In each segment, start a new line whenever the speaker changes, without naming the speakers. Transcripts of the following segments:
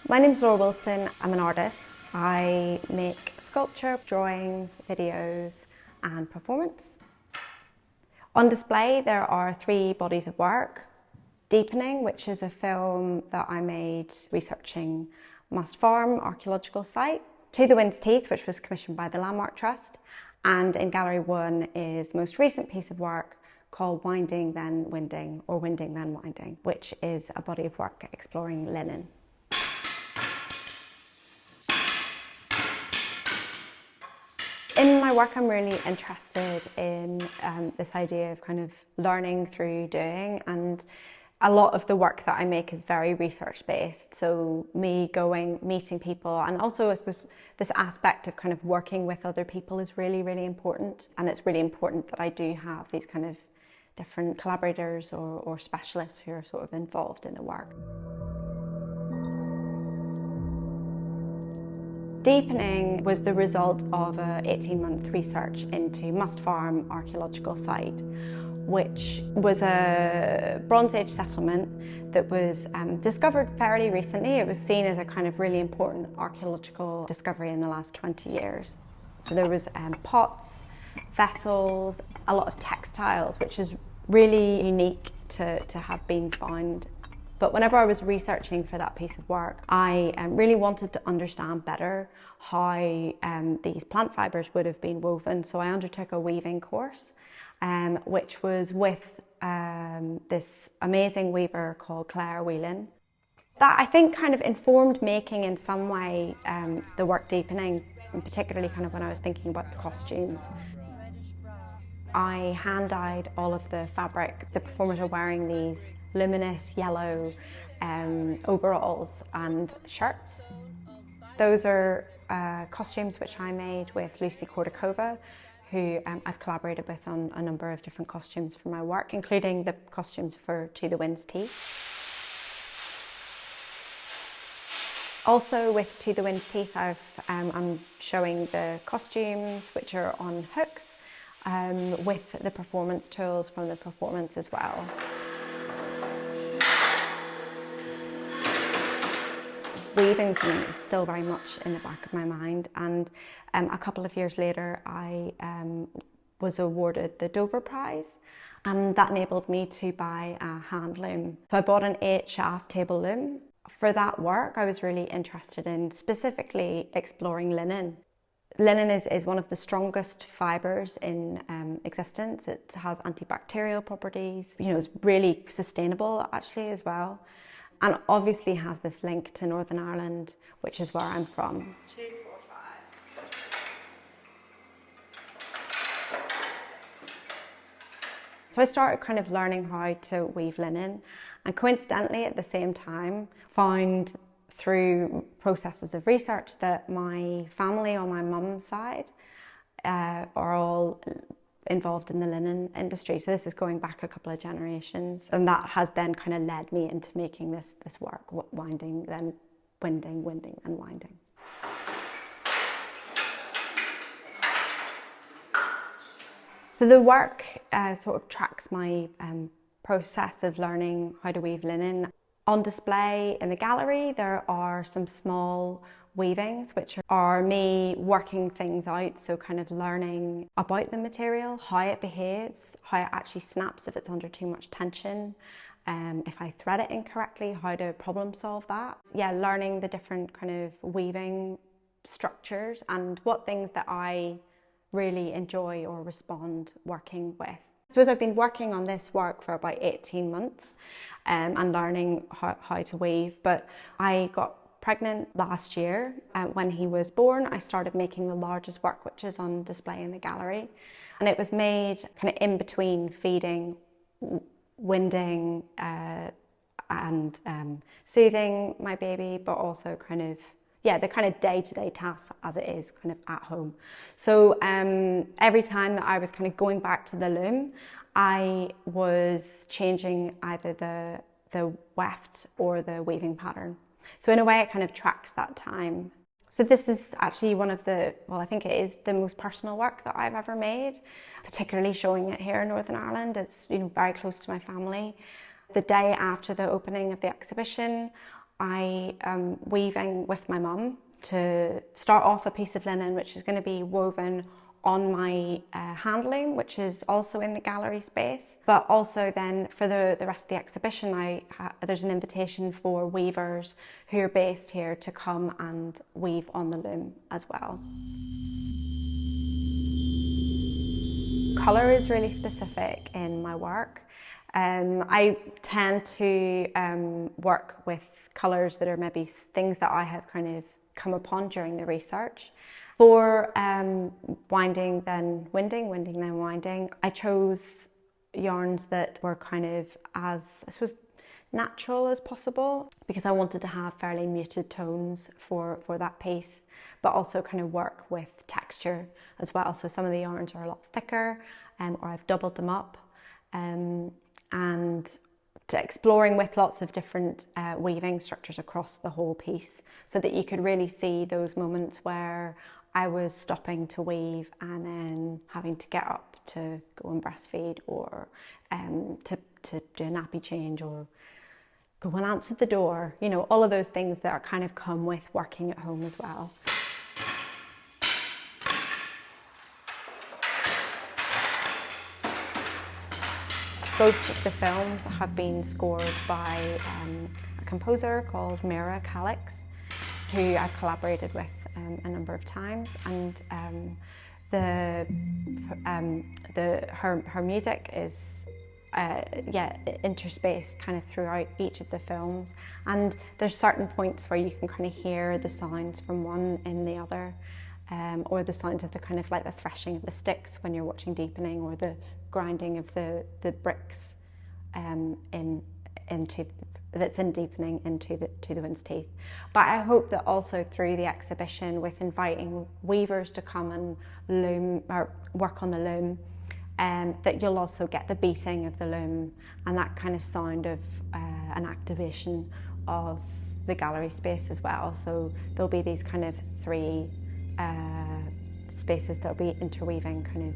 My name's Laura Wilson. I'm an artist. I make sculpture, drawings, videos and performance. On display there are 3 bodies of work. Deepening, which is a film that I made researching Must Farm archaeological site. To the Wind's Teeth, which was commissioned by the Landmark Trust. And in Gallery 1 is the most recent piece of work called Winding Then Winding, or Winding Then Winding, which is a body of work exploring linen. In my work, I'm really interested in this idea of kind of learning through doing, and a lot of the work that I make is very research-based. So me going, meeting people, and also I suppose this aspect of kind of working with other people is really, really important. And it's really important that I do have these kind of different collaborators or specialists who are sort of involved in the work. Deepening was the result of an 18-month research into Must Farm archaeological site, which was a Bronze Age settlement that was discovered fairly recently. It was seen as a kind of really important archaeological discovery in the last 20 years. So there was pots, vessels, a lot of textiles, which is really unique to have been found. But whenever I was researching for that piece of work, I really wanted to understand better how these plant fibres would have been woven. So I undertook a weaving course, which was with this amazing weaver called Claire Whelan. That I think kind of informed making in some way the work Deepening, and particularly kind of when I was thinking about the costumes. I hand-dyed all of the fabric. The performers are wearing these luminous yellow overalls and shirts. Those are costumes which I made with Lucy Kordakova, who I've collaborated with on a number of different costumes for my work, including the costumes for To the Wind's Teeth. Also with To the Wind's Teeth, I'm showing the costumes which are on hooks with the performance tools from the performance as well. Weaving something is still very much in the back of my mind, and a couple of years later I was awarded the Dover Prize, and that enabled me to buy a hand loom. So I bought an 8-shaft table loom. For that work I was really interested in specifically exploring linen. Linen is one of the strongest fibres in existence. It has antibacterial properties, it's really sustainable actually as well. And obviously has this link to Northern Ireland, which is where I'm from.
2, 4, 5.
So I started kind of learning how to weave linen, and coincidentally at the same time found through processes of research that my family on my mum's side are all involved in the linen industry. So this is going back a couple of generations, and that has then kind of led me into making this work, winding then winding, winding and winding. So the work sort of tracks my process of learning how to weave linen. On display in the gallery there are some small weavings which are me working things out, so kind of learning about the material, how it behaves, how it actually snaps if it's under too much tension, if I thread it incorrectly, how to problem solve that. Yeah, learning the different kind of weaving structures and what things that I really enjoy or respond working with. I suppose I've been working on this work for about 18 months and learning how to weave, but I got pregnant last year. When he was born, I started making the largest work, which is on display in the gallery. And it was made kind of in between feeding, winding and soothing my baby, but also kind of, the kind of day-to-day tasks as it is kind of at home. So every time that I was kind of going back to the loom, I was changing either the weft or the weaving pattern. So in a way it kind of tracks that time. So this is actually one of the, I think it is the most personal work that I've ever made, particularly showing it here in Northern Ireland. It's very close to my family. The day after the opening of the exhibition, I am weaving with my mum to start off a piece of linen which is going to be woven on my hand loom, which is also in the gallery space. But also then for the rest of the exhibition, there's an invitation for weavers who are based here to come and weave on the loom as well. Colour is really specific in my work. I tend to work with colours that are maybe things that I have kind of come upon during the research. For winding then winding, winding then winding, I chose yarns that were kind of as, I suppose, natural as possible, because I wanted to have fairly muted tones for that piece, but also kind of work with texture as well. So some of the yarns are a lot thicker, or I've doubled them up, and exploring with lots of different weaving structures across the whole piece, so that you could really see those moments where I was stopping to weave and then having to get up to go and breastfeed, or to do a nappy change, or go and answer the door. You know, all of those things that are kind of come with working at home as well. Both of the films have been scored by a composer called Mira Calix, who I've collaborated with a number of times, and her music is interspaced kind of throughout each of the films, and there's certain points where you can kind of hear the sounds from one in the other, or the sounds of the kind of like the threshing of the sticks when you're watching Deepening, or the grinding of the bricks that's in Deepening into the Wind's Teeth. But I hope that also through the exhibition, with inviting weavers to come and loom or work on the loom, that you'll also get the beating of the loom and that kind of sound of an activation of the gallery space as well. So there'll be these kind of three spaces that'll be interweaving kind of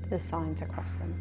the sounds across them.